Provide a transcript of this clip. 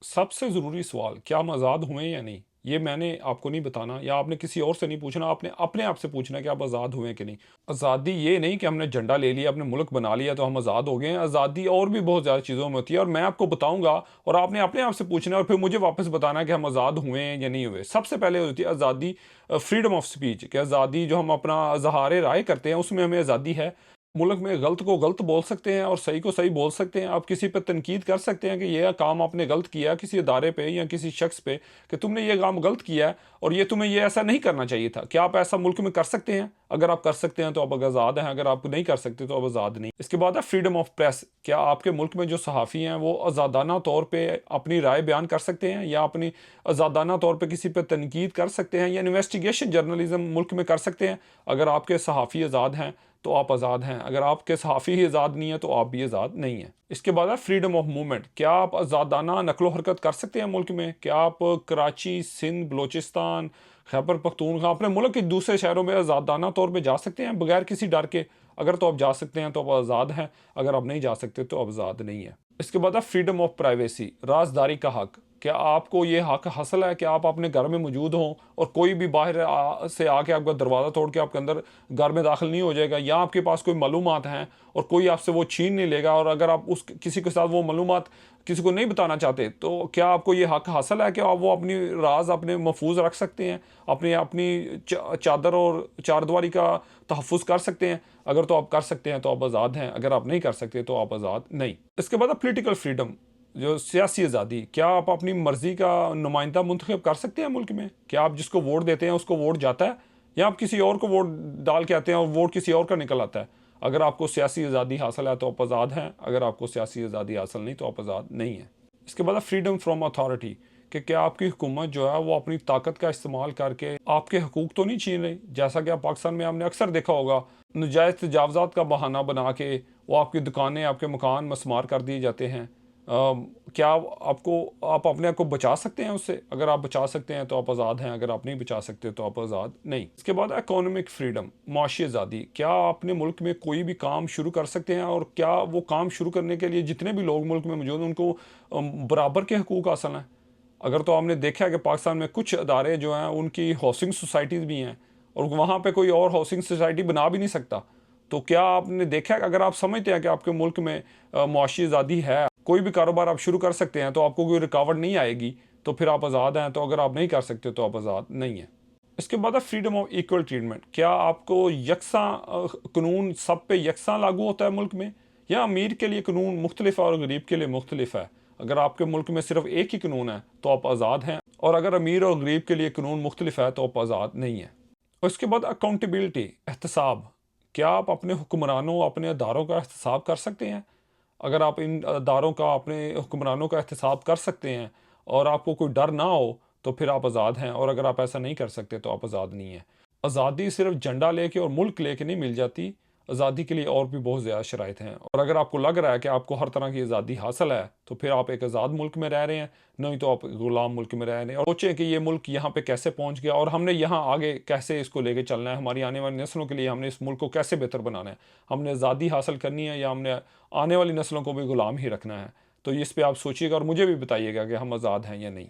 सबसे ज़रूरी सवाल, क्या हम आज़ाद हुए हैं या नहीं? ये मैंने आपको नहीं बताना या आपने किसी और से नहीं पूछना, आपने अपने आप से पूछना है कि आप आज़ाद हुए हैं कि नहीं। आज़ादी ये नहीं कि हमने झंडा ले लिया, अपने मुल्क बना लिया तो हम आज़ाद हो गए हैं। आज़ादी और भी बहुत ज़्यादा चीज़ों में होती है और मैं आपको बताऊँगा और आपने अपने आप से पूछना है और फिर मुझे वापस बताना है कि हम आज़ाद हुए हैं या नहीं हुए। सबसे पहले होती है आज़ादी, फ्रीडम ऑफ स्पीच, कि आज़ादी जो हम अपना इज़हार राय करते हैं, उसमें हमें आज़ादी है। मुल्क में गलत को गलत बोल सकते हैं और सही को सही बोल सकते हैं। आप किसी पे तनकीद कर सकते हैं कि ये काम आपने गलत किया किसी इदारे पे या किसी शख्स पे, कि तुमने ये काम गलत किया है और ये तुम्हें ये ऐसा नहीं करना चाहिए था। क्या आप ऐसा मुल्क में कर सकते हैं? अगर आप कर सकते हैं तो आप आज़ाद हैं, अगर आप नहीं कर सकते तो आप आज़ाद नहीं। इसके बाद है फ्रीडम ऑफ प्रेस। क्या आपके मुल्क में जो सहाफ़ी हैं वो आज़ादाना तौर पर अपनी राय बयान कर सकते हैं या अपनी आज़ादाना तौर पर किसी पर तनकीद कर सकते हैं या इन्वेस्टिगेशन जर्नलिज्म मुल्क में कर सकते हैं? अगर आपके सहाफ़ी आज़ाद हैं तो आप आज़ाद हैं, अगर आपके सहाफ़ी ही आज़ाद नहीं है तो आप भी आज़ाद नहीं हैं। इसके बाद है फ्रीडम ऑफ मूवमेंट। क्या आप आज़ादाना नकलो हरकत कर सकते हैं मुल्क में? क्या आप कराची, सिंध, बलोचिस्तान, खैबर पख्तूनख्वा अपने मुल्क के दूसरे शहरों में आज़ादाना तौर पे जा सकते हैं बगैर किसी डर के? अगर तो आप जा सकते हैं तो आप आज़ाद हैं, अगर आप नहीं जा सकते तो आप आज़ाद नहीं हैं। इसके बाद है फ्रीडम ऑफ प्राइवेसी, राज़दारी का हक। क्या आपको ये हक हासिल है कि आप अपने घर में मौजूद हों और कोई भी बाहर से आके आपका दरवाज़ा तोड़ के आपके अंदर घर में दाखिल नहीं हो जाएगा, या आपके पास कोई मालूमात हैं और कोई आपसे वो छीन नहीं लेगा, और अगर आप उस किसी के साथ वो मालूमात किसी को नहीं बताना चाहते तो क्या आपको ये हक हासिल है कि आप वो अपनी राज अपने महफूज रख सकते हैं, अपनी अपनी चादर और चारदीवारी का तहफ़्फ़ुज़ कर सकते हैं? अगर तो आप कर सकते हैं तो आप आज़ाद हैं, अगर आप नहीं कर सकते तो आप आज़ाद नहीं। इसके बाद पॉलिटिकल फ्रीडम, जो सियासी आज़ादी। क्या आप अपनी मर्ज़ी का नुमाइंदा मुंतखब कर सकते हैं मुल्क में? क्या आप जिसको वोट देते हैं उसको वोट जाता है, या आप किसी और को वोट डाल के आते हैं और वोट किसी और का निकल आता है? अगर आपको सियासी आज़ादी हासिल है तो आप आज़ाद हैं, अगर आपको सियासी आज़ादी हासिल नहीं तो आप आज़ाद नहीं हैं। इसके बाद फ्रीडम फ्रॉम अथॉरिटी, कि क्या आपकी हुकूमत जो है वो अपनी ताकत का इस्तेमाल करके आपके हकूक़ तो नहीं छीन रही? जैसा कि आप पाकिस्तान में आपने अक्सर देखा होगा, नजायज़ तजावज़ात का बहाना बना के वो आपकी दुकानें, आपके मकान मसमार कर दिए जाते हैं। क्या आप अपने आप को बचा सकते हैं उससे? अगर आप बचा सकते हैं तो आप आज़ाद हैं, अगर आप नहीं बचा सकते तो आप आज़ाद नहीं। इसके बाद इकोनॉमिक फ्रीडम, माशी आज़ादी। क्या आप अपने मुल्क में कोई भी काम शुरू कर सकते हैं और क्या वो काम शुरू करने के लिए जितने भी लोग मुल्क में मौजूद हैं उनको बराबर के हकूक़ हासिल हैं? अगर तो आपने देखा है कि पाकिस्तान में कुछ अदारे जो हैं उनकी हाउसिंग सोसाइटीज़ भी हैं और वहाँ पे कोई और हाउसिंग सोसाइटी बना भी नहीं सकता। तो क्या आपने देखा है कि अगर आप समझते हैं कि आपके मुल्क में मुआशी आज़ादी है, कोई भी कारोबार आप शुरू कर सकते हैं तो आपको कोई रुकावट नहीं आएगी, तो फिर आप आज़ाद हैं, तो अगर आप नहीं कर सकते तो आप आज़ाद नहीं हैं। इसके बाद है फ्रीडम ऑफ इक्वल ट्रीटमेंट। क्या आपको यकसा कानून सब पे यकसा लागू होता है मुल्क में, या अमीर के लिए कानून मुख्तलिफ है और गरीब के लिए मुख्तलिफ है? अगर आपके मुल्क में सिर्फ एक ही कानून है तो आप आज़ाद हैं, और अगर अमीर और गरीब के लिए कानून मुख्तलिफ है तो आप आज़ाद नहीं हैं। और इसके बाद अकाउंटेबिलिटी, एहतसाब। क्या आप अपने हुक्मरानों, अपने अदारों का एहतसाब कर सकते हैं? अगर आप इन अदारों का, अपने हुक्मरानों का एहतसाब कर सकते हैं और आपको कोई डर ना हो तो फिर आप आज़ाद हैं, और अगर आप ऐसा नहीं कर सकते तो आप आज़ाद नहीं हैं। आज़ादी सिर्फ झंडा लेके और मुल्क लेके नहीं मिल जाती, आज़ादी के लिए और भी बहुत ज़्यादा शराइत हैं, और अगर आपको लग रहा है कि आपको हर तरह की आज़ादी हासिल है तो फिर आप एक आज़ाद मुल्क में रह रहे हैं, नहीं तो आप ग़ुलाम मुल्क में रह रहे हैं। और सोचें कि ये मुल्क यहाँ पे कैसे पहुँच गया और हमने यहाँ आगे कैसे इसको लेके चलना है, हमारी आने वाली नस्लों के लिए हमने इस मुल्क को कैसे बेहतर बनाना है। हमने आज़ादी हासिल करनी है या हमने आने वाली नस्लों को भी ग़ुलाम ही रखना है? तो इस पे आप सोचिएगा और मुझे भी बताइएगा कि हम आज़ाद हैं या नहीं।